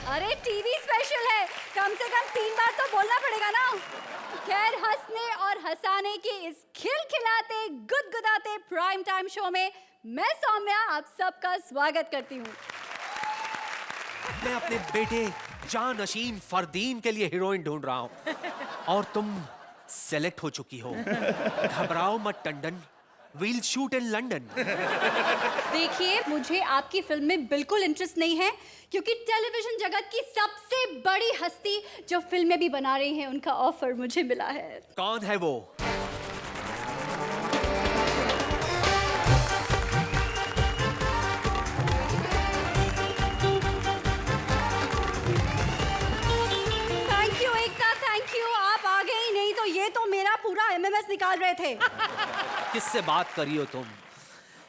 अरे TV special है, कम से कम 3 बार तो बोलना पड़ेगा ना। खैर, हंसने और हंसाने की इस खिलखिलाते गुदगुदाते प्राइम टाइम शो में मैं सौम्या आप सबका स्वागत करती हूँ। मैं अपने बेटे जानशीन फरदीन के लिए हीरोइन ढूंढ रहा हूँ और तुम सेलेक्ट हो चुकी हो। घबराओ मत Tandon, we'll shoot in London. देखिए, मुझे आपकी फिल्म में बिल्कुल इंटरेस्ट नहीं है, क्योंकि टेलीविजन जगत की सबसे बड़ी हस्ती जो फिल्में भी बना रही हैं, उनका ऑफर मुझे मिला है। कौन है वो? Thank you Ekta, thank you. आप आ गए ही नहीं तो ये तो मेरा पूरा एमएमएस निकाल रहे थे। किससे बात करी हो तुम?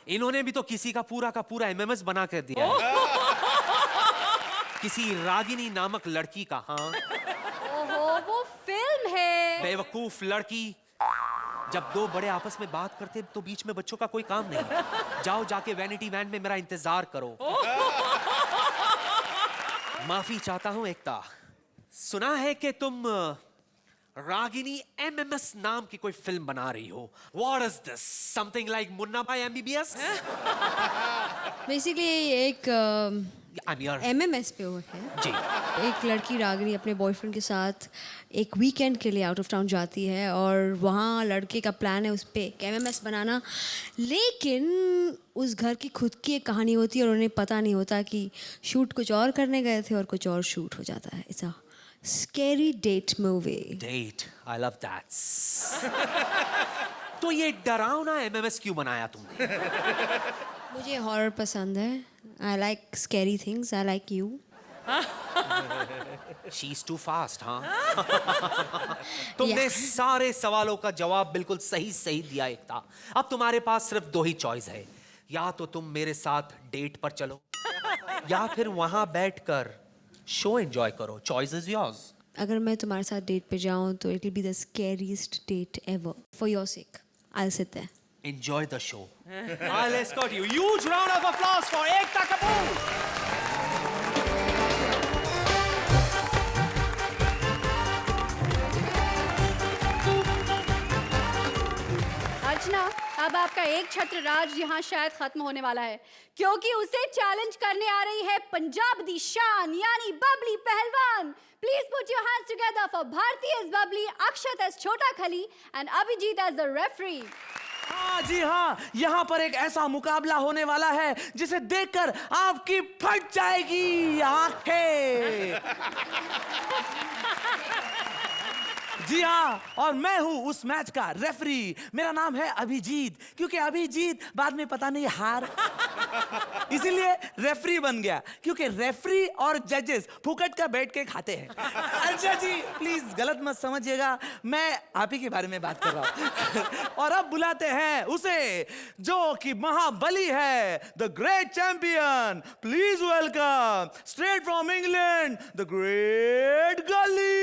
इन्होंने भी तो किसी का पूरा एमएमएस बना कर दिया है। किसी रागिनी नामक लड़की का। हाँ, ओहो, वो फिल्म है। बेवकूफ लड़की। जब दो बड़े आपस में बात करते तो बीच में बच्चों का कोई काम नहीं। जाओ जाके वैनिटी वैन में मेरा इंतजार करो। माफी चाहता हूं एकता, सुना है कि तुम रागिनी एमएमएस नाम की कोई फिल्म बना रही हो। What is this? Something like Munna भाई MBBS? बेसिकली एक I'm your... एमएमएस पे वो है जी। एक लड़की रागिनी अपने बॉयफ्रेंड के साथ एक वीकेंड के लिए आउट ऑफ टाउन जाती है और वहाँ लड़के का प्लान है उस पर एक एमएमएस बनाना, लेकिन उस घर की खुद की एक कहानी होती है और उन्हें पता नहीं होता कि शूट कुछ और करने गए थे और कुछ और शूट हो जाता है। It's a scary date movie. Date, I love that. तो ये डरावना एमएमएस क्यों बनाया तुमने? मुझे हॉरर पसंद है। I like scary things. I like you. She's too fast, हाँ? तुमने सारे सवालों का जवाब बिल्कुल सही दिया एकता। अब तुम्हारे पास सिर्फ 2 ही चॉइस है, या तो तुम मेरे साथ डेट पर चलो या फिर वहां बैठकर शो एंजॉय करो। Choice is yours. अगर मैं तुम्हारे साथ डेट पे जाऊँ तो it will be the scariest date ever. For your sake I will sit there. Enjoy the show. I'll escort you. Huge round of applause for Ekta Kapoor. अर्चना, अब आपका एक छत्र राज यहाँ शायद खत्म होने वाला है, क्योंकि उसे चैलेंज करने आ रही है पंजाब दी शान यानी बबली पहलवान। Please put your hands together for Bharti as Babli, Akshat as Chhota Khali and Abhijeet as the referee. हाँ जी हाँ, यहाँ पर एक ऐसा मुकाबला होने वाला है जिसे देखकर आपकी फट जाएगी आंखें। जी हाँ, और मैं हूँ उस मैच का रेफरी। मेरा नाम है अभिजीत, क्योंकि अभिजीत बाद में पता नहीं हार, इसीलिए रेफरी बन गया, क्योंकि रेफरी और जजेस फुकट का बैठ के खाते हैं। अच्छा जी, प्लीज गलत मत समझिएगा, मैं आप ही के बारे में बात कर रहा हूँ। और अब बुलाते हैं उसे जो कि महाबली है, the great champion. Please welcome straight from England, the great गली।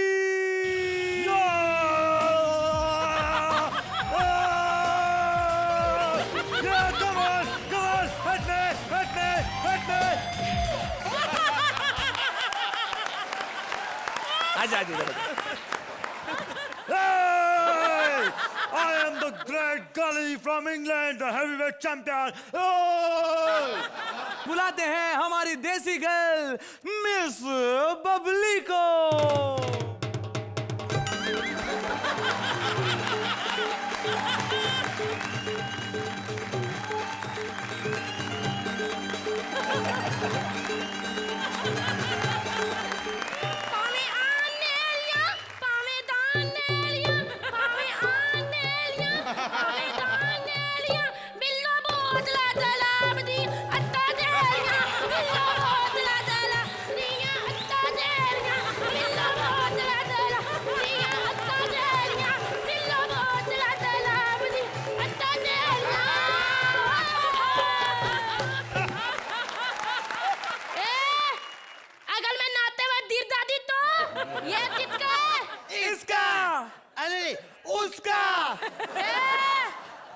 I am the great Gully from England, the heavyweight champion. बुलाते हैं हमारी देसी गर्ल मिस बबली को।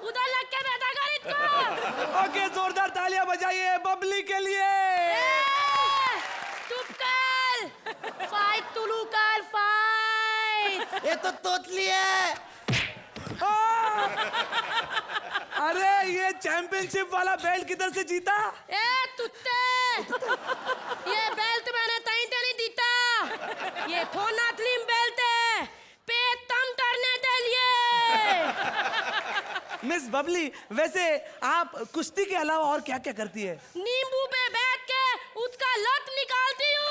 उधर लग के बैठा कर इसको। ओके, जोरदार तालियां बजाइए बबली के लिए। चुप कर। तो तोतली है। अरे ये चैंपियनशिप वाला बेल्ट किधर से जीता? ए तुत्ते, ये बेल्ट मैंने तहीं ते नहीं दीता, ये थोना थलीम बेल्ट है, पे तम करने दे लिए। मिस बबली, वैसे आप कुश्ती के अलावा और क्या क्या करती है? नींबू पे बैठ के उसका लत निकालती हूँ।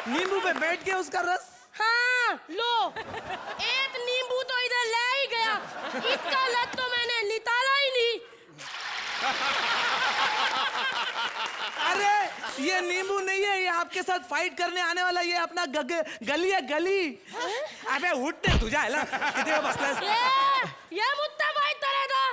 नींबू पे बैठ के उसका रस? हाँ, लो, एक नींबू तो इधर ले ही गया, इसका लत तो मैंने निकाला ही नहीं। अरे ये नींबू नहीं है, ये आपके साथ फाइट करने आने वाला ये अपना गली है, गली। अबे उठने तुझा है ना, कितने बसला ये मुद्दा फाइट करेगा,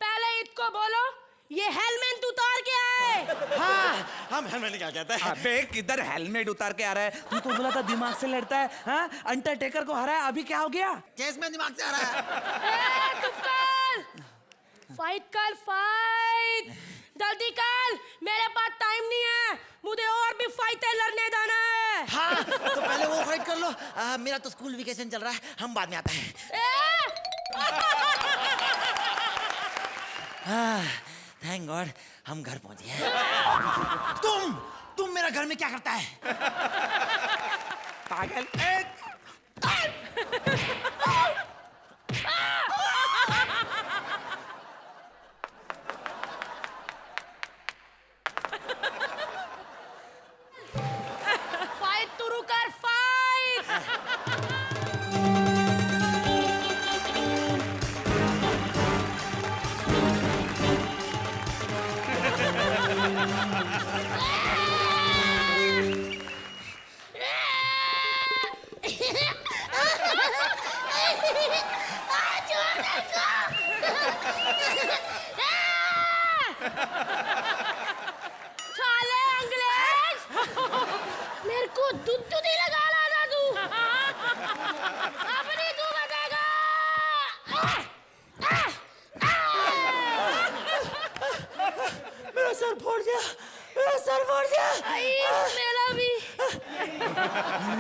पहले इसको बोलो ये हेलमेट उतार के आए। हाँ, हम हेलमेट क्या कहते हैं? अबे किधर हेलमेट उतार के आ रहा है? तू तो बोला था दिमाग से लड़ता है, हाँ? अंडरटेकर को हराया, अभी क्या हो गया? केस में दिमाग से आ रहा है। फाइट कर, फाइट जल्दी कर, मेरे पास टाइम नहीं है, मुझे और भी फाइटें लड़ने जाना है। हाँ, तो पहले वो फाइट कर लो। मेरा तो स्कूल वेकेशन चल रहा है, हम बाद में आते हैं। थैंक गॉड हम घर पहुंच गए। तुम मेरा घर में क्या करता है? पागल। फाइट शुरू कर, फाइट। साले अंग्रेज, मेरे को दूध ही लगा रहा था तू, अब नहीं तू बचेगा। मेरा सर फोड़ दिया, मेरा सर फोड़ दिया। मेरा भी।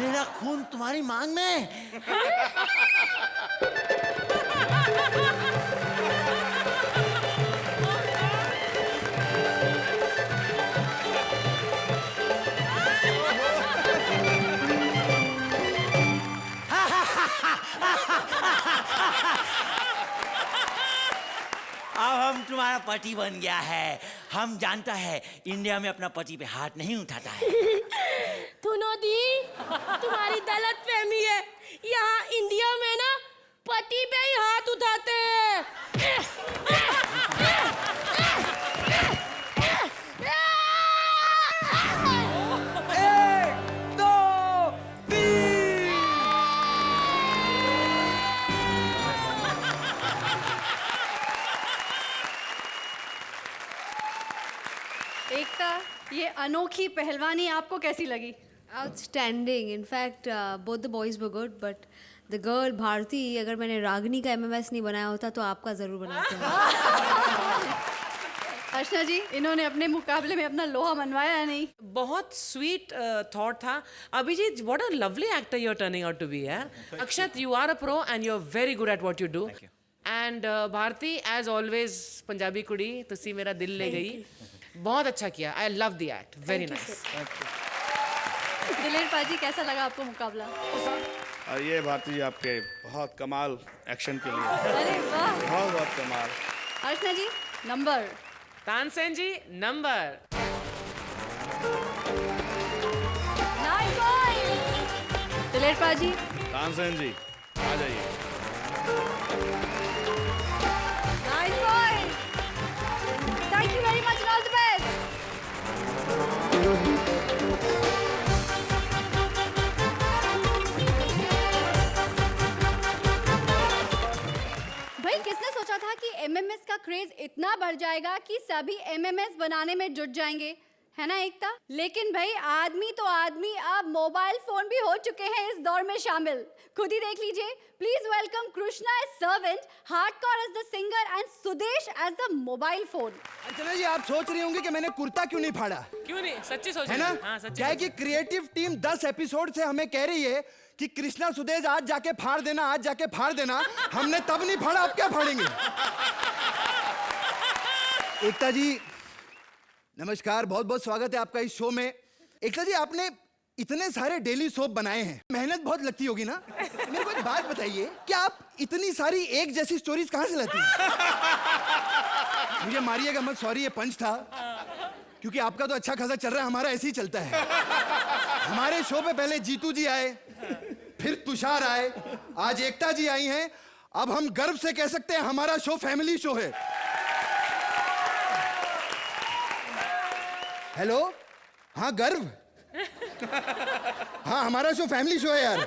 मेरा खून तुम्हारी मांग में। अब हम तुम्हारा पति बन गया है। हम जानता है इंडिया में अपना पति पे हाथ नहीं उठाता है। सुनो दी, तुम्हारी गलत फहमी है, यहाँ इंडिया में ना पति पे ही हाथ उठाते हैं। एक, दो, तीन। एकता, ये अनोखी पहलवानी आपको कैसी लगी? Outstanding. In fact, both the boys were good, but the girl Bharti, अगर मैंने रागनी का MMS नहीं बनाया होता तो आपका जरूर बनाते हैं। अर्चना जी, इन्होंने अपने मुकाबले में अपना लोहा मनवाया है नहीं? बहुत स्वीट थॉट था। Abhijit, what a lovely actor you are turning out to be यार। Akshat, you are a pro and you are very good at what you do. And Bharti, as always Punjabi कुड़ी, तुसी मेरा दिल ले गई। बहुत अच्छा किया। I love the act, very nice. Diler paaji, कैसा लगा आपको मुकाबला? और ये भारती जी आपके बहुत कमाल एक्शन के लिए, अरे वाह। बहुत बहुत कमाल। अर्चना जी, नंबर? तानसेन जी, नंबर? 9 पॉइंट। दिलेर पाजी? तानसेन जी आ जाइए। 9 point. Thank you very much, all the best. भाई, किसने सोचा था कि एमएमएस का क्रेज इतना बढ़ जाएगा कि सभी एमएमएस बनाने में जुट जाएंगे, है ना एकता? लेकिन भाई आदमी तो आदमी अब मोबाइल फोन भी हो चुके हैं इस दौर में शामिल। खुद ही देख लीजिए। Please welcome Krishna as servant, hardcore as the singer and Sudesh as the mobile phone. Archana ji, आप सोच रही होंगी कि मैंने कुर्ता क्यों नहीं फाड़ा, क्यों नहीं? सच्ची सोच है रही ना? थी। हाँ, सच्ची क्या है सोच कि क्रिएटिव टीम 10 एपिसोड से हमें कह रही है कि कृष्णा सुदेश आज जाके फाड़ देना, आज जाके फाड़ देना। हमने तब नहीं फाड़ा, अब क्या फाड़ेंगे? एकता जी नमस्कार, बहुत बहुत स्वागत है आपका इस शो में। एकता जी, आपने इतने सारे डेली सोप बनाए हैं, मेहनत बहुत लगती होगी ना? मेरे को एक बात बताइए कि आप इतनी सारी एक जैसी स्टोरीज कहाँ से लाती हैं? मुझे मारिएगा मत, सॉरी ये पंच था, क्योंकि आपका तो अच्छा खासा चल रहा है, हमारा ऐसे ही चलता है। हमारे शो पे पहले जीतू जी आए, फिर तुषार आए, आज एकता जी आई हैं। अब हम गर्व से कह सकते हैं हमारा शो फैमिली शो है। हेलो, हाँ गर्व, हाँ हमारा शो फैमिली शो है यार,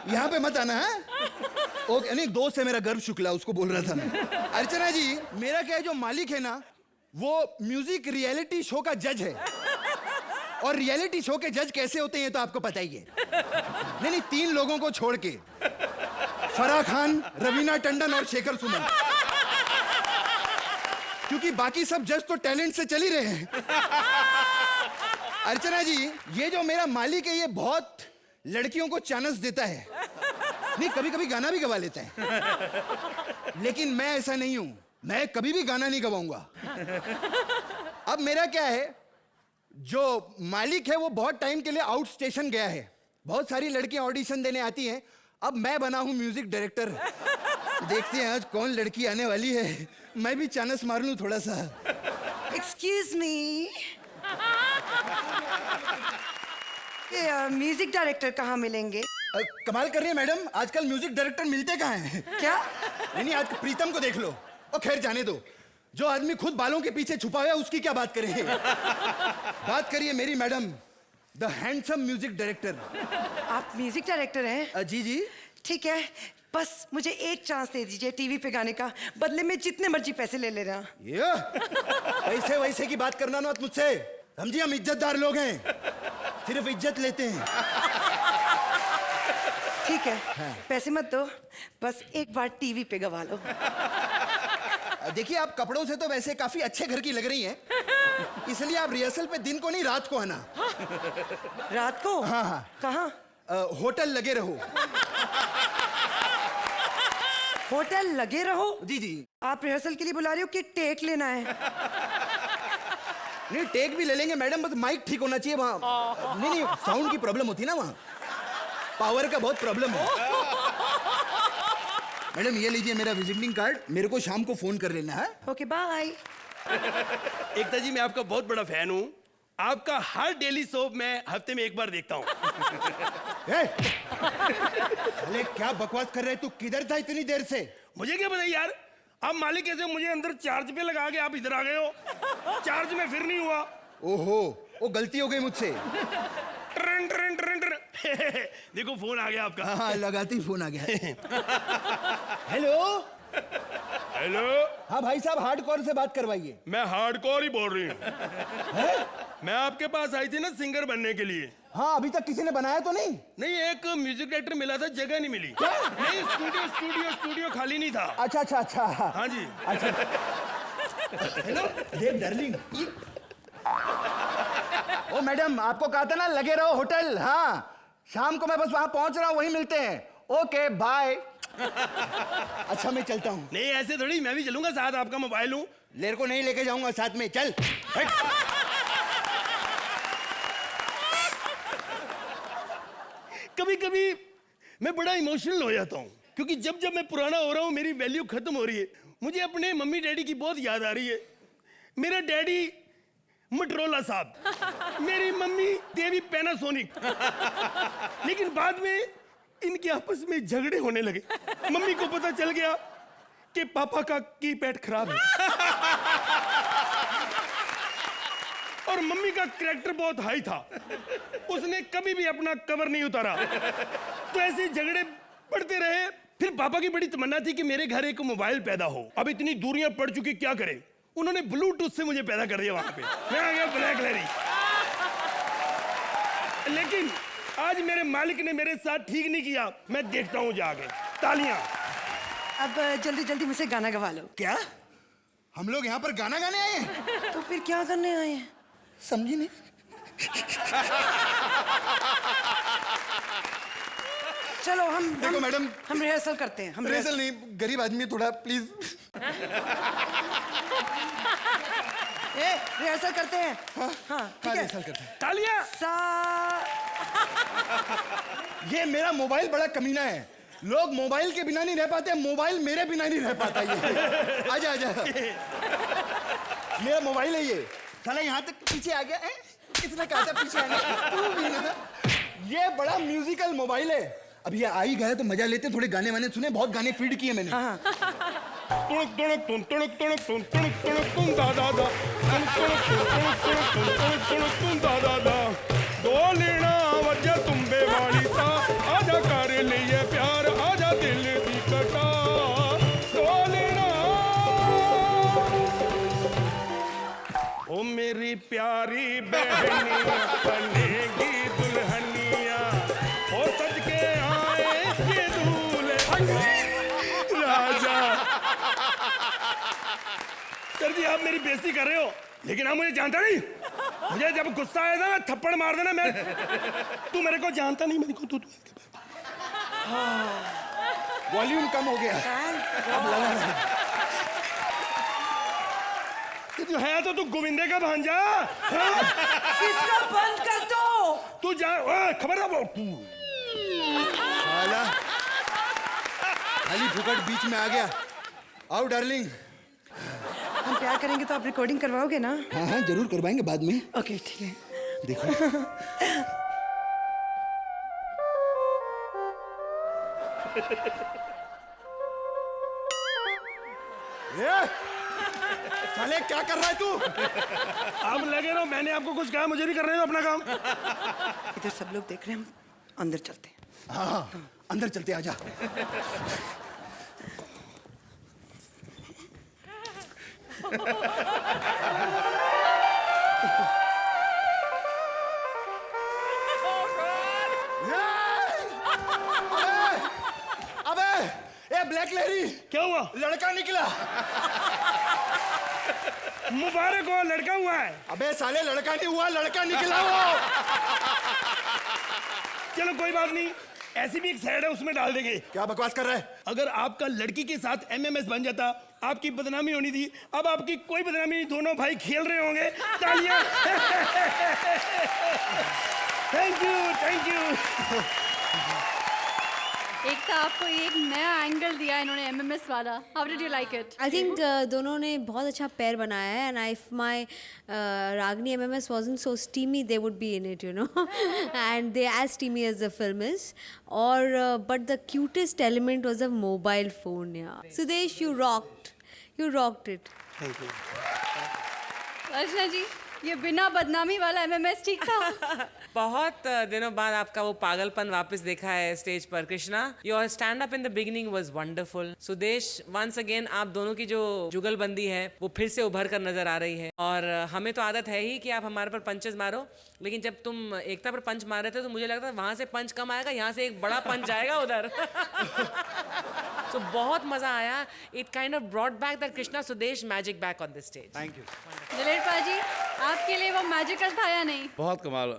यहाँ पे मत आना है। ओके, नहीं दोस्त है मेरा गर्व शुक्ला, उसको बोल रहा था मैं। अर्चना जी, मेरा क्या है, जो मालिक है ना वो म्यूजिक रियलिटी शो का जज है, और रियलिटी शो के जज कैसे होते हैं तो आपको पता ही है। नहीं 3 लोगों को छोड़ के, फराह खान, रवीना टंडन और शेखर सुमन, क्योंकि बाकी सब जज तो टैलेंट से चल ही रहे हैं। अर्चना जी, ये जो मेरा मालिक है ये बहुत लड़कियों को चांस देता है, नहीं कभी कभी गाना भी गवा लेता है, लेकिन मैं ऐसा नहीं हूं, मैं कभी भी गाना नहीं गवाऊंगा। अब मेरा क्या है, जो मालिक है वो बहुत टाइम के लिए आउट स्टेशन गया है, बहुत सारी लड़कियां ऑडिशन देने आती हैं, अब मैं बना हूं म्यूजिक डायरेक्टर। देखते हैं आज कौन लड़की आने वाली है, मैं भी चांस मार लूं थोड़ा सा। एक्सक्यूज मी, म्यूजिक डायरेक्टर कहाँ मिलेंगे? कमाल कर रही है मैडम, आजकल म्यूजिक डायरेक्टर मिलते कहाँ हैं? क्या? नहीं आज प्रीतम को देख लो, और खैर जाने दो, जो आदमी खुद बालों के पीछे छुपा हुआ है उसकी क्या बात करें? बात करिए मेरी madam, the handsome music director. आप म्यूजिक डायरेक्टर हैं? जी जी। ठीक है, बस मुझे एक चांस दे दीजिए टीवी पे गाने का, बदले में जितने मर्जी पैसे ले लेना। ये पैसे वैसे की बात करना मत मुझसे, समझिए हम इज्जतदार लोग हैं, सिर्फ इज्जत लेते हैं। ठीक है, पैसे मत दो, बस एक बार टीवी पे गवा लो। देखिए आप कपड़ों से तो वैसे काफी अच्छे घर की लग रही हैं, इसलिए आप रिहर्सल पे दिन को नहीं रात को आना। रात को? हाँ हाँ। कहाँ? होटल लगे रहो। होटल लगे रहो? जी जी। आप रिहर्सल के लिए बुला रहे हो कि टेक लेना है? नहीं टेक भी ले लेंगे मैडम, बस माइक ठीक होना चाहिए वहाँ। नहीं साउंड की प्रॉब्लम होती है ना वहाँ, पावर का बहुत प्रॉब्लम है। मैडम ये लीजिए मेरा विजिटिंग कार्ड, मेरे को शाम को फोन कर लेना है। Okay bye. एकता जी, मैं आपका बहुत बड़ा फैन हूँ, आपका हर डेली सोप मैं हफ्ते में एक बार देखता हूँ। अरे क्या बकवास कर रहे तू, किधर था इतनी देर से? मुझे क्या पता यार, आप मालिक कैसे मुझे अंदर चार्ज पे लगा के आप इधर आ गए हो, चार्ज में फिर नहीं हुआ। ओहो, वो गलती हो गई मुझसे। Turn turn turn turn. देखो फोन आ गया आपका। हाँ लगाते ही फोन आ गया। Hello hello. हाँ भाई साहब, हार्डकोर से बात करवाइए। मैं हार्डकोर ही बोल रही हूँ। मैं आपके पास आई थी ना सिंगर बनने के लिए। हाँ अभी तक किसी ने बनाया तो नहीं? नहीं, एक म्यूजिक डायरेक्टर मिला था, जगह नहीं मिली। नहीं, स्टूडियो खाली नहीं था। अच्छा अच्छा अच्छा। हाँ जी। अच्छा हेलो देव डार्लिंग। ओ मैडम, आपको कहा था ना लगे रहो होटल। हाँ शाम को मैं बस वहां पहुंच रहा हूँ, वहीं मिलते हैं। Okay bye. अच्छा मैं चलता हूँ। नहीं ऐसे थोड़ी, मैं भी चलूंगा साथ, आपका मोबाइल हूँ। लेर को नहीं लेके जाऊंगा साथ में, चल। कभी कभी मैं बड़ा इमोशनल हो जाता हूँ, क्योंकि जब जब मैं पुराना हो रहा हूँ मेरी वैल्यू खत्म हो रही है। मुझे अपने मम्मी डैडी की बहुत याद आ रही है। मेरा डैडी मटरोला साहब, मेरी मम्मी देवी पैनासोनिक। लेकिन बाद में इनके आपस में झगड़े होने लगे। मम्मी को पता चल गया कि पापा का कीपैड खराब है, और मम्मी का कैरेक्टर बहुत हाई था, उसने कभी भी अपना कवर नहीं उतारा। तो ऐसे झगड़े पड़ते रहे। फिर पापा की बड़ी तमन्ना थी कि मेरे घर एक मोबाइल पैदा हो। अब इतनी दूरियां पड़ चुकी, क्या करें? उन्होंने ब्लूटूथ से मुझे पैदा कर दिया वहां पे। मैं आ गया ब्लैक लहरी। लेकिन आज मेरे मालिक ने मेरे साथ ठीक नहीं किया। मैं देखता हूँ जाके। तालियां। अब जल्दी जल्दी मुझसे गाना गवा लो। क्या हम लोग यहाँ पर गाना गाने आए हैं? तो फिर क्या करने आए हैं? समझी नहीं। चलो देखो मैडम, हम रिहर्सल करते हैं। हम रिहर्सल नहीं, गरीब आदमी है थोड़ा, प्लीज। रिहर्सल करते हैं। हाँ ठीक है। रिहर्सल करते हैं। तालियां। ये मेरा मोबाइल बड़ा कमीना है। लोग मोबाइल के बिना नहीं रह पाते, मोबाइल मेरे बिना नहीं रह पाता। ये आजा आजा, मेरा मोबाइल है ये। साला यहाँ तक पीछे आ गया है, किसने कहा था पीछे आने? तू भी ना। ये बड़ा म्यूजिकल मोबाइल है। अब ये आ ही गया तो मजा लेते, थोड़े गाने वाने सुने, बहुत गाने फीड किए मैंने। तुणुक तुणुक तुन तुणुक तुणुक तुन तुणुक तुणुक तुन दा दा दा तुणुक तुणुक तुन तुणुक तुणुक तुन दा दा दा दो लेना वजह तुम्बे वाली सा आजा कर लिए प्यार आजा दिल दी कटा दो लेना ओ मेरी प्यारी बहनी बनेगी दुल्हनिया ओ सज के आए ये दूल्हे राजा। सर जी आप मेरी बेइज्जती कर रहे हो, लेकिन आप मुझे जानता नहीं। मुझे जब गुस्सा आया था ना थप्पड़ मार देना। मैं तू मेरे को जानता नहीं, मेरे को तू वॉल्यूम कम हो गया अब लगा नहीं। तू है तो तू गोविंदे का भांजा। इसको बंद कर दो। तू जा खबर ना साला खाली फुकट बीच में आ गया। आओ डार्लिंग। हम प्यार करेंगे तो आप रिकॉर्डिंग करवाओगे ना? हाँ हाँ जरूर करवाएंगे बाद में। ओके ठीक है। देखो ये साले क्या कर रहा है तू? आप लगे रहो, मैंने आपको कुछ कहा, मुझे भी कर रहे हो अपना काम। इधर सब लोग देख रहे हैं, हम अंदर चलते हैं। हाँ अंदर चलते, आजा। अबे ए ब्लैक लहरी, क्या हुआ? लड़का निकला। मुबारक हो, लड़का हुआ है। अबे साले लड़का नहीं हुआ, लड़का निकला वो। चलो कोई बात नहीं, ऐसी भी एक साइड है उसमें डाल देंगे। क्या बकवास कर रहा है? अगर आपका लड़की के साथ एमएमएस बन जाता, आपकी बदनामी होनी थी। अब आपकी कोई बदनामी नहीं, दोनों भाई खेल रहे होंगे। तालियां। Thank you thank you. एक तो आपको एक नया एंगल दिया इन्होंने एमएमएस वाला। How did you like it? I think दोनों ने बहुत अच्छा पेयर बनाया है, and if my Ragini MMS wasn't so steamy they would be in it, you know, and they as steamy as the film is. Or but the cutest element was a mobile phone. Yeah, Sudesh, you rocked it. Thank you. Archana ji, ये बिना बदनामी वाला MMS ठीक था? बहुत दिनों बाद आपका वो पागलपन वापस देखा है स्टेज पर Krishna. Your stand up in the beginning was wonderful. Sudesh, once again आप दोनों की जो जुगलबंदी है वो फिर से उभर कर नजर आ रही है। और हमें तो आदत है ही कि आप हमारे पर पंचेस मारो, लेकिन जब तुम एकता पर पंच मार रहे थे तो मुझे लगता वहां से पंच कम आएगा, यहाँ से एक बड़ा पंच आएगा उधर। तो बहुत मजा आया। It kind of brought back that Krishna Sudesh magic back on the stage. Thank you. Dilip पाजी, आपके लिए वो मैजिकल था या नहीं? बहुत कमाल।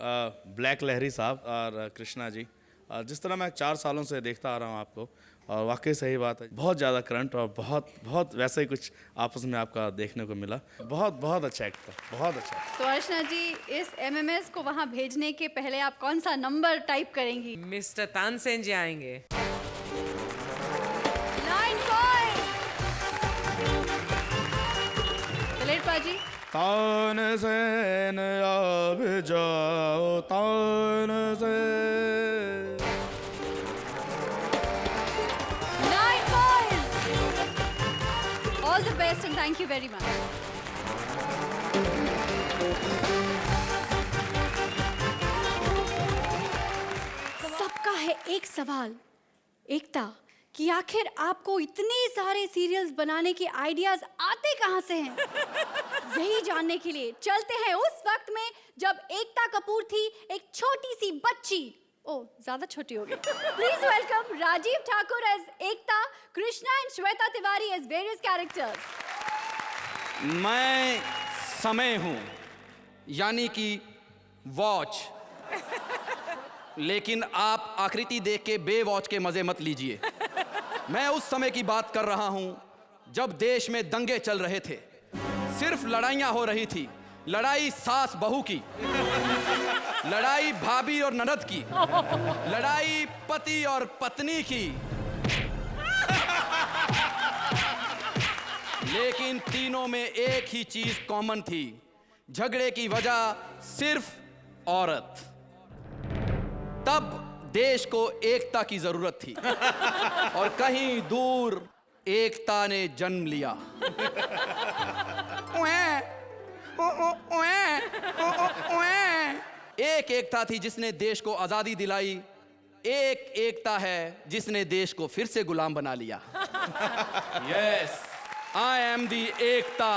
ब्लैक लहरी साहब और कृष्णा जी, जिस तरह मैं 4 सालों से देखता आ रहा हूँ आपको, और वाकई सही बात है, बहुत ज़्यादा करंट और बहुत बहुत वैसा ही कुछ आपस में आपका देखने को मिला। बहुत बहुत अच्छा एक्ट था, बहुत अच्छा। तो अर्चना जी, इस एमएमएस को वहां भेजने के पहले आप कौन सा नंबर टाइप करेंगी? मिस्टर तानसेन जी आएंगे। 9 5। दिलीप पाजी, तानसेन अब जाओ Tansen. 9 5। All the best and thank you very much. सबका है एक सवाल, एकता, कि आखिर आपको इतने सारे सीरियल्स बनाने के आइडियाज आते कहाँ से हैं? यही जानने के लिए चलते हैं उस वक्त में जब एकता कपूर थी एक छोटी सी बच्ची। ओ, ज्यादा छोटी हो गई। Please welcome Rajiv Thakur as Ekta, Krishna and Shweta Tiwari as various characters. मैं समय हूं, यानी कि वॉच। लेकिन आप आकृति देख के बेवॉच के मजे मत लीजिए। मैं उस समय की बात कर रहा हूं जब देश में दंगे चल रहे थे, सिर्फ लड़ाइयां हो रही थी। लड़ाई सास बहू की, लड़ाई भाभी और ननद की, लड़ाई पति और पत्नी की। लेकिन तीनों में एक ही चीज कॉमन थी, झगड़े की वजह सिर्फ औरत। तब देश को एकता की जरूरत थी और कहीं दूर एकता ने जन्म लिया। एक एकता थी जिसने देश को आजादी दिलाई, एक एकता है जिसने देश को फिर से गुलाम बना लिया। Yes, I am the Ekta.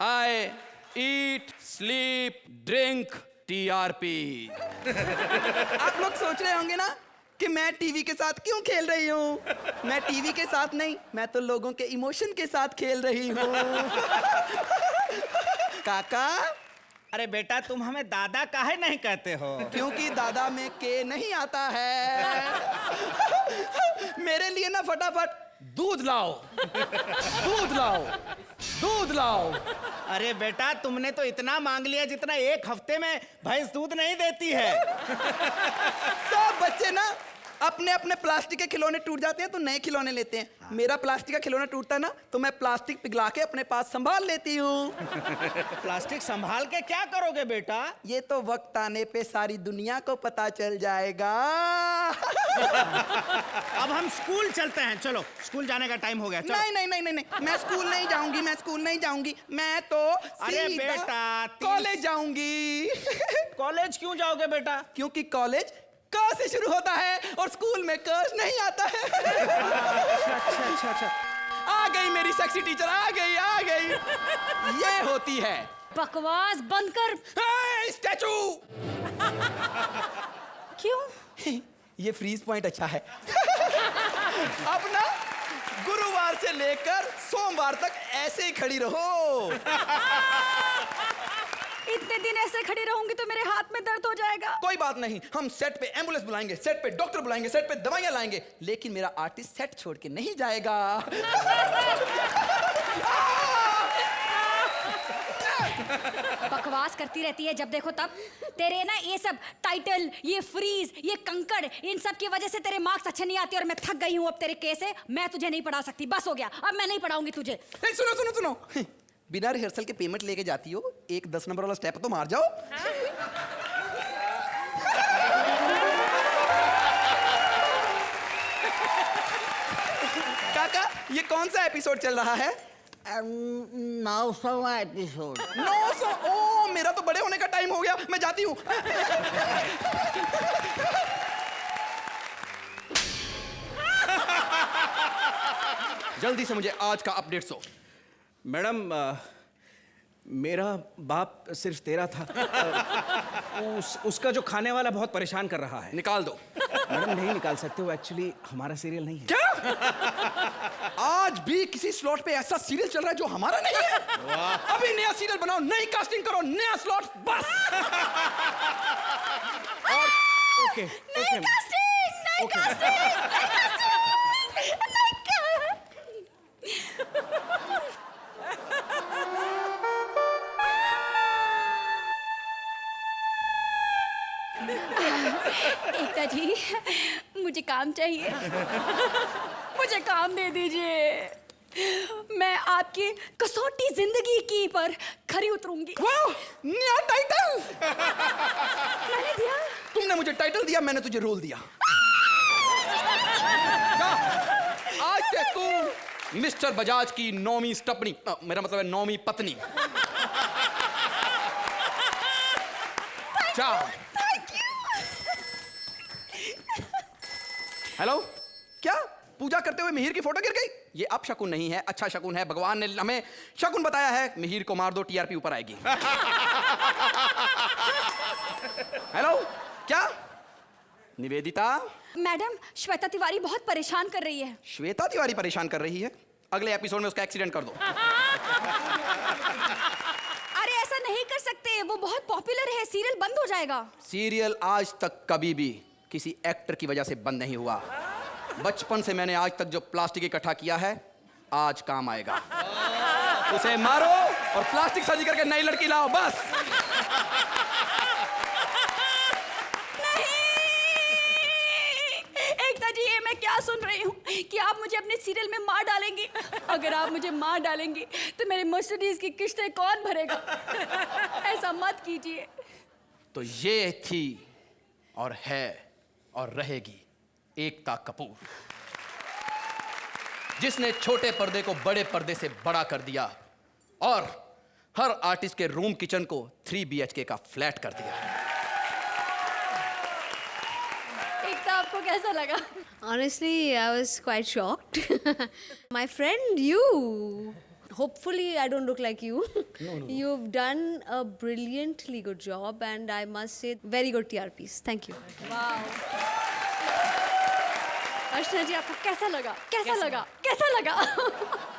I eat, sleep, drink, TRP. आप लोग सोच रहे होंगे ना कि मैं टीवी के साथ क्यों खेल रही हूँ। मैं टीवी के साथ नहीं, मैं तो लोगों के इमोशन के साथ खेल रही हूँ। काका, अरे बेटा, तुम हमें दादा काहे नहीं कहते हो? क्योंकि दादा में के नहीं आता है। मेरे लिए ना फटाफट दूध लाओ, दूध लाओ, दूध लाओ। अरे बेटा, तुमने तो इतना मांग लिया जितना एक हफ्ते में भैंस दूध नहीं देती है। सब बच्चे ना अपने अपने प्लास्टिक के खिलौने टूट जाते हैं तो नए खिलौने लेते हैं। मेरा प्लास्टिक का खिलौना टूटता ना तो मैं प्लास्टिक पिघला के अपने पास संभाल लेती हूँ। प्लास्टिक संभाल के क्या करोगे बेटा? ये तो वक्त आने पे सारी दुनिया को पता चल जाएगा। अब हम स्कूल चलते हैं, चलो स्कूल जाने का टाइम हो गया। चलो। नहीं नहीं नहीं नहीं नहीं, मैं स्कूल नहीं जाऊंगी, मैं स्कूल नहीं जाऊंगी। मैं तो अरे बेटा, कॉलेज जाऊंगी। कॉलेज क्यों जाओगे बेटा? क्योंकि कॉलेज क से शुरू होता है और स्कूल में क नहीं आता है। अच्छा। आ गई मेरी सेक्सी टीचर, आ गई आ गई। ये होती है बकवास बंद कर। स्टैचू। क्यों? ये फ्रीज पॉइंट अच्छा है। अब ना गुरुवार से लेकर सोमवार तक ऐसे ही खड़ी रहो। इतने दिन ऐसे खड़ी रहूंगी तो मेरे हाथ में दर्द हो जाएगा। कोई बात नहीं, हम सेट पे एम्बुलेंस बुलाएंगे, सेट पे डॉक्टर बुलाएंगे, सेट पे दवाइयां लाएंगे, लेकिन मेरा आर्टिस्ट सेट छोड़ के नहीं जाएगा। बकवास करती रहती है जब देखो तब। तेरे ना ये सब टाइटल, ये फ्रीज, ये कंकड़, इन सब की वजह से तेरे मार्क्स अच्छे नहीं आते और मैं थक गई हूँ अब तेरे केस से। मैं तुझे नहीं पढ़ा सकती, बस हो गया, अब मैं नहीं पढ़ाऊंगी तुझे। सुनो सुनो सुनो, बिना रिहर्सल के पेमेंट लेके जाती हो, एक 10 नंबर वाला स्टेप तो मार जाओ। काका, ये कौन सा एपिसोड चल रहा है? 900वां एपिसोड। 900? ओ, मेरा तो बड़े होने का टाइम हो गया, मैं जाती हूँ। जल्दी से मुझे आज का अपडेट दो। मैडम, मेरा बाप सिर्फ 13 था। उसका जो खाने वाला बहुत परेशान कर रहा है। निकाल दो। मैडम नहीं निकाल सकते, वो एक्चुअली हमारा सीरियल नहीं है। क्या? आज भी किसी स्लॉट पे ऐसा सीरियल चल रहा है जो हमारा नहीं है? अभी नया सीरियल बनाओ, नई कास्टिंग करो, नया स्लॉट, बस। और ओके, नई कास्टिंग, नई कास्टिंग, नई कास्टिंग, एकता जी, मुझे काम चाहिए। मुझे काम दे दीजिए। मैं आपकी कसौटी जिंदगी की पर खरी उतरूंगी। वाह, नया टाइटल। मैंने दिया? तुमने मुझे टाइटल दिया, मैंने तुझे रोल दिया। आज से तू मिस्टर बजाज की नौवीं स्टपनी, मेरा मतलब है नौवीं पत्नी। जा। हेलो, क्या पूजा करते हुए मिहिर की फोटो गिर गई। ये अब शकुन नहीं है, अच्छा शकुन है। भगवान ने हमें शकुन बताया है, मिहिर को मार दो, टीआरपी ऊपर आएगी। हेलो, क्या निवेदिता? मैडम, श्वेता तिवारी बहुत परेशान कर रही है। श्वेता तिवारी परेशान कर रही है? अगले एपिसोड में उसका एक्सीडेंट कर दो। अरे ऐसा नहीं कर सकते, वो बहुत पॉपुलर है, सीरियल बंद हो जाएगा। सीरियल आज तक कभी भी किसी एक्टर की वजह से बंद नहीं हुआ। बचपन से मैंने आज तक जो प्लास्टिक इकट्ठा किया है, आज काम आएगा। उसे मारो और प्लास्टिक सर्जरी करके नई लड़की लाओ, बस। एकता जी, ये मैं क्या सुन रही हूँ कि आप मुझे अपने सीरियल में मार डालेंगी। अगर आप मुझे मार डालेंगी तो मेरे मर्सिडीज की किस्तें कौन भरेगा? ऐसा मत कीजिए। तो ये थी और है और रहेगी एकता कपूर, जिसने छोटे पर्दे को बड़े पर्दे से बड़ा कर दिया और हर आर्टिस्ट के रूम किचन को 3 BHK का फ्लैट कर दिया। एकता, आपको कैसा लगा? Honestly, I was quite shocked. My friend, you. Hopefully, I don't look like you. No. You've done a brilliantly good job, and I must say, very good TRPs. Thank you. वाह। अर्चना जी, आपको कैसा लगा? कैसा लगा? कैसा लगा?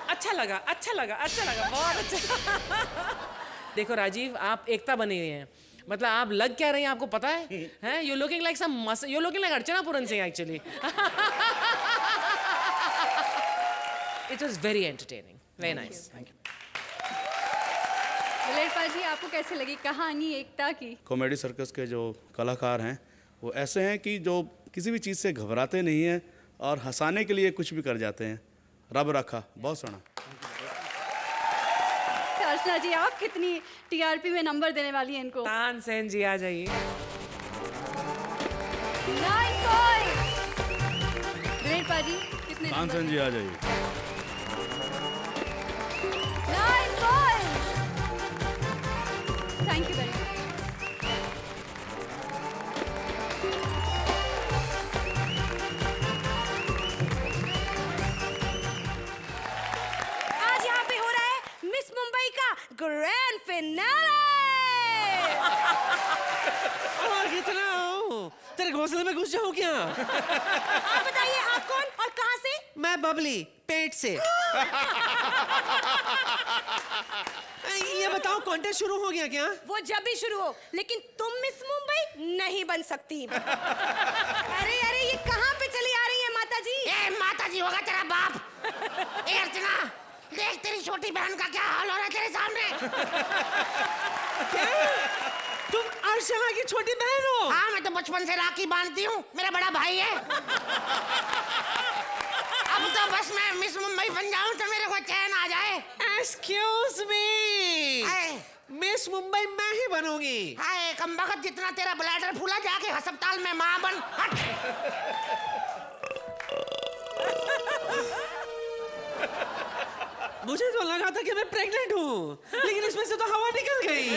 अच्छा लगा, अच्छा लगा, अच्छा लगा, बहुत अच्छा। देखो राजीव, आप एकता बनी हुई हैं, मतलब आप लग क्या रही हैं आपको पता है? हैं? You looking like you looking like Archana Puran Singh actually. It was very entertaining, very nice. Thank you. विलेटपाल जी, आपको कैसे लगी कहानी एकता की? कॉमेडी सर्कस के जो कलाकार हैं वो ऐसे हैं कि जो किसी भी चीज़ से घबराते नहीं हैं और हंसाने के लिए कुछ भी कर जाते हैं। रब रखा, बहुत सोना। अर्चना जी, आप कितनी टीआरपी में नंबर देने वाली हैं इनको? तानसेन जी आ जाइए। 9 पॉइंट। विलेटपाल जी, कितने? तानसेन जी आ जाइए। 9 point. Thank you very much. आज यहाँ पे हो रहा है मिस मुंबई का ग्रैंड फिनाले। कितना तेरे घोंसले में घुस जाऊं क्या? आप बताइए, आप कौन और कहाँ से? मैं बबली, पेट से। ये बताओ, कॉन्टेस्ट शुरू हो गया क्या? वो जब भी शुरू हो, लेकिन तुम मिस मुंबई नहीं बन सकती। अरे अरे, ये कहाँ पे चली आ रही है माता जी? माता जी होगा तेरा बाप। ए अर्चना, देख तेरी छोटी बहन का क्या हाल हो रहा है तेरे सामने। तुम अर्चना की छोटी बहन हो? हाँ, मैं तो बचपन से राखी बांधती हूँ, मेरा बड़ा भाई है। अब तो बस मैं मिस मुंबई बन जाऊँ तो मेरे को चैन आ जाए। एक्सक्यूज मी, मिस मुंबई मैं ही बनूंगी। हाय कमबख्त, जितना तेरा ब्लैडर फूला, जाके अस्पताल में माँ बन। हट। मुझे तो लगा था कि मैं प्रेग्नेंट हूँ, लेकिन इसमें से तो हवा निकल गई।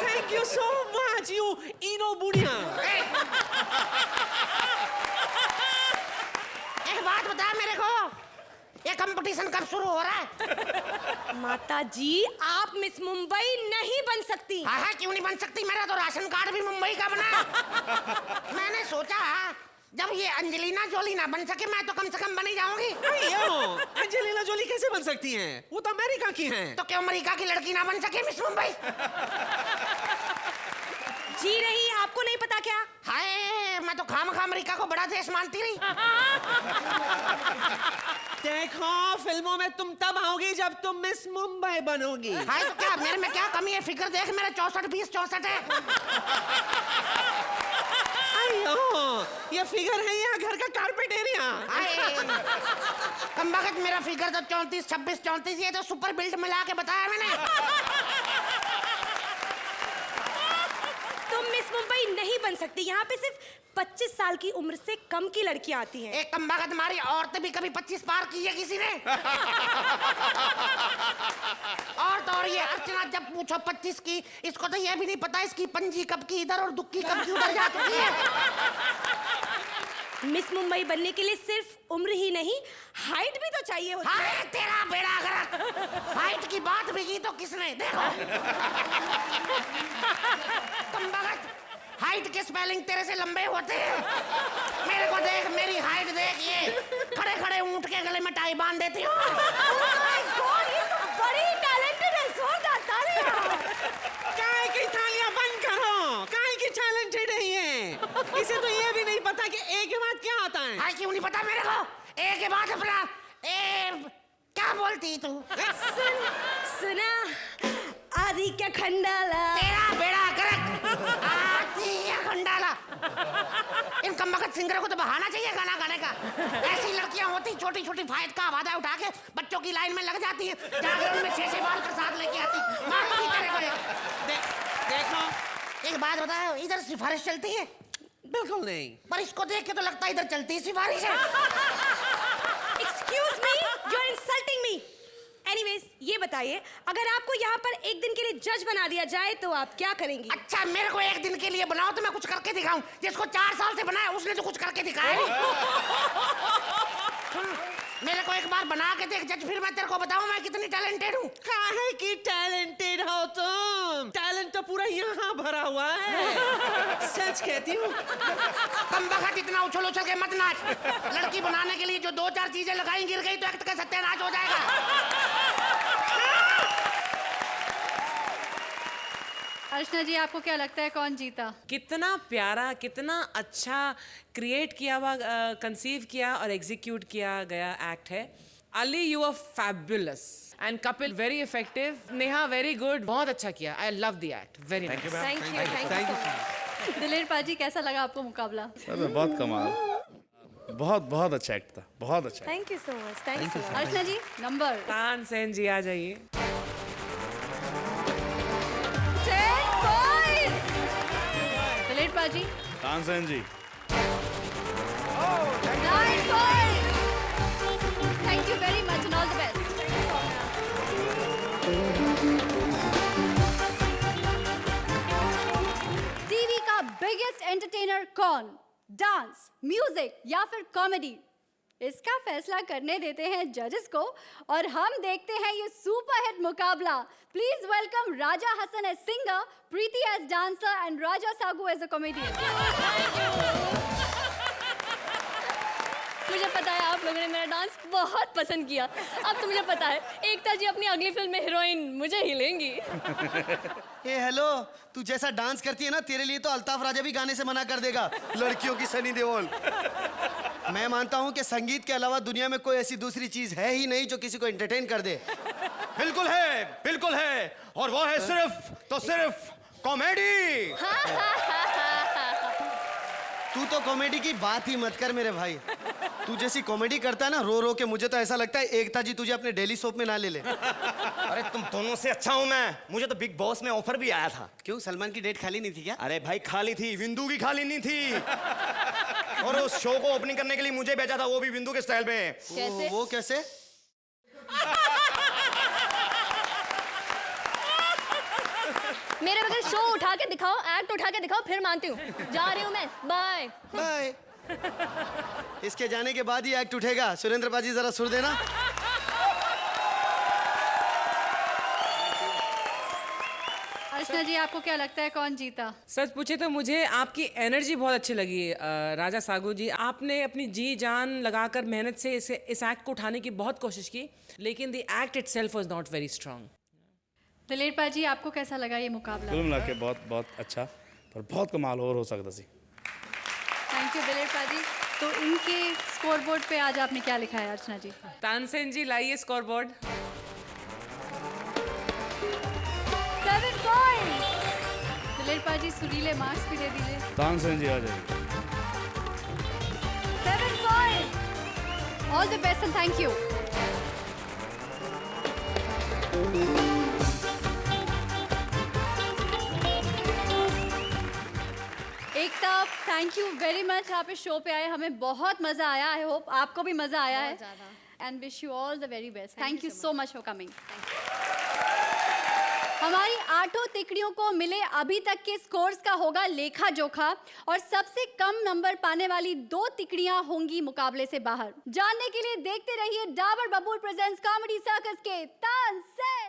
Thank you so much you इनो बुढ़िया। एक बात बता मेरे को, ये कंपटीशन कब शुरू हो रहा है? माता जी, आप मिस मुंबई नहीं बन सकती। हाँ, क्यों नहीं बन सकती? मेरा तो राशन कार्ड भी मुंबई का बना है। मैंने सोचा जब ये अंजलिना जोली ना बन सके, मैं तो कम से कम बनी जाऊंगी। अंजलिना जोली कैसे बन सकती हैं? वो तो अमेरिका की हैं। तो क्यों अमेरिका की लड़की ना बन सके मिस मुंबई? जी नहीं, आपको नहीं पता क्या? हाय, मैं तो खामखा अमेरिका को बड़ा देश मानती रही। देखो, फिल्मों में तुम तब आओगी जब तुम मिस मुंबई बनोगी। हाय, तो क्या मेरे में क्या कमी है? फिगर देख, मेरा 64-20-64 है। अयो, ये फिगर है या घर का कारपेट एरिया? कमबख्त, मेरा फिगर तो 34-26-34, ये तो सुपर बिल्ड मिला के बताया मैंने। तुम मिस मुंबई नहीं बन सकती। यहाँ पे सिर्फ 25 साल की उम्र से कम की लड़कियां आती हैं। एक कमबख्त, हमारी औरतें भी कभी 25 पार की है किसी ने? और तो और ये अर्चना, जब पूछो 25 की, इसको तो ये भी नहीं पता इसकी पंजी कब की इधर और दुक्की कब की उधर जा चुकी है। मिस मुंबई बनने के लिए सिर्फ उम्र ही नहीं, हाइट भी तो चाहिए होती है। अरे तेरा बेड़ा गर्क, हाइट की बात भी की तो किसने? देखो तुम भगत, हाइट के स्पेलिंग तेरे से लंबे होते हैं। मेरे को देख, मेरी हाइट देख, ये खड़े खड़े ऊंट के गले में टाई बांध देती हूँ। Oh my God, ये तो बड़ी talented है, जोरदार तालियां। काय की थालियां बंद करो, काय की टैलेंटेड है ये। इसे तो ये भी नहीं पता कि ए के बाद क्या आता है। हाँ, क्यों नहीं पता मेरे को? ए के बाद अपना क्या बोलती तू? सुना आदि क्या खंडाला। तेरा बेड़ा गर्क, आदि क्या खंडाला। इन कमबख्त सिंगरों को तो बहाना चाहिए गाना गाने का। ऐसी लड़कियां होती छोटी छोटी फाइट का वादा उठा के बच्चों की लाइन में लग जाती हैं, जागरण में 6 बाल का साथ लेके आती। मारती तेरे को। देखो, एक बात बताओ, इधर सिफारिश चलती है? बिल्कुल नहीं। पर इसको देख के तो लगता है इधर चलती है सिफारिश है। Excuse me, you're insulting me. Anyways, ये बताइए, अगर आपको यहाँ पर एक दिन के लिए जज बना दिया जाए तो आप क्या करेंगी? अच्छा, मेरे को एक दिन के लिए बनाओ तो मैं कुछ करके दिखाऊं। जिसको 4 साल से बनाया उसने तो कुछ करके दिखाया नहीं। मेरे को एक बार बना के देख जज, फिर मैं तेरे को बताऊं मैं कितनी टैलेंटेड हूँ। काहे की टैलेंटेड हो तुम? टैलेंट तो पूरा यहाँ भरा हुआ है। सच कहती हूँ। कम बखत इतना उछल उछल के मत नाच। लड़की बनाने के लिए जो 2-4 चीजें लगाई गिर गई तो एक्ट का सत्यानाश हो जाएगा। अर्चना जी, आपको क्या लगता है कौन जीता? कितना प्यारा, कितना अच्छा क्रिएट किया हुआ, कंसीव किया और एग्जीक्यूट किया गया एक्ट है। Ali, you are fabulous and Kapil very effective, Neha very good, बहुत अच्छा किया। I love the act, very nice. Thank you. दिलेर पाजी, कैसा लगा आपको मुकाबला? सर बहुत कमाल, बहुत अच्छा एक्ट था, बहुत अच्छा। Thank you so much. Thanks a lot. Archana ji, number Tansen ji आ जाइए। 10 points. Diler paaji, Tansen ji 9 points. Thank you very much and all the best. TV का बिगेस्ट एंटरटेनर कौन? डांस, म्यूजिक या फिर कॉमेडी? इसका फैसला करने देते हैं जजेस को और हम देखते हैं ये सुपरहिट मुकाबला। Please welcome Raja Hasan as singer, Preeti as dancer and Raja Sagoo as a comedian. मुझे पता है आप लोगों ने मेरा डांस बहुत पसंद किया। अब तो मुझे पता है एकता जी अपनी अगली फिल्म में हीरोइन मुझे ही लेंगी। ए हेलो, तू जैसा डांस करती है ना, तेरे लिए तो अल्ताफ राजा भी गाने से मना कर देगा, लड़कियों की सनी देओल। मैं मानता हूँ कि संगीत के अलावा दुनिया में कोई ऐसी दूसरी चीज है ही नहीं जो किसी को एंटरटेन कर दे। बिल्कुल है, बिल्कुल है, और वो है सिर्फ कॉमेडी। तू तो कॉमेडी की बात ही मत कर मेरे भाई। तू जैसी कॉमेडी करता है ना रो रो के, मुझे तो ऐसा लगता है एकता जी तुझे अपने डेली सोप में ना ले ले। अरे तुम दोनों से अच्छा हूं मैं। मुझे तो बिग बॉस में ऑफर भी आया था। क्यों, सलमान की डेट खाली नहीं थी क्या? अरे भाई खाली थी, विंदु की खाली नहीं थी। और उस शो को ओपनिंग करने के लिए मुझे भेजा था, वो भी विंदु के स्टाइल पे। कैसे? वो कैसे? मेरे बगैर शो उठा के दिखाओ, एक्ट उठा के दिखाओ, फिर मानती हूँ। जा रही हूँ मैं, बाय बाय। इसके जाने के बाद ही एक्ट उठेगा। सुरेंद्र पाजी जरा सुर देना। अर्चना जी, आपको क्या लगता है कौन जीता? सच पूछे तो मुझे आपकी एनर्जी बहुत अच्छी लगी राजा सागू जी। आपने अपनी जी जान लगाकर मेहनत से इस एक्ट को उठाने की बहुत कोशिश की, लेकिन the act itself was not very strong. दिलेर पाजी, आपको कैसा लगा ये मुकाबला? कुल मिला के बहुत अच्छा, पर बहुत कमाल और हो सकता सी। थैंक यू दिलेर पाजी। तो इनके स्कोरबोर्ड पे आज आपने क्या लिखा है अर्चना जी? तानसेन जी लाइए स्कोरबोर्ड। 7 पॉइंट्स। दिलेर पाजी सुरीले मार्क्स भी दे दीजिए। तानसेन जी आ जाइए। 7 points. All the best and thank you. Ekta, thank you very much. आप इस शो पे आए, हमें बहुत मजा आया। आई होप आपको भी मजा आया है। And wish you all the very best. Thank you so much for coming. हमारी 8 तिकड़ियों को मिले अभी तक के स्कोर्स का होगा लेखा जोखा और सबसे कम नंबर पाने वाली 2 तिकड़ियां होंगी मुकाबले से बाहर। जानने के लिए देखते रहिए डाबर बबूल प्रेजेंट्स कॉमेडी सर्कस के तानसेन।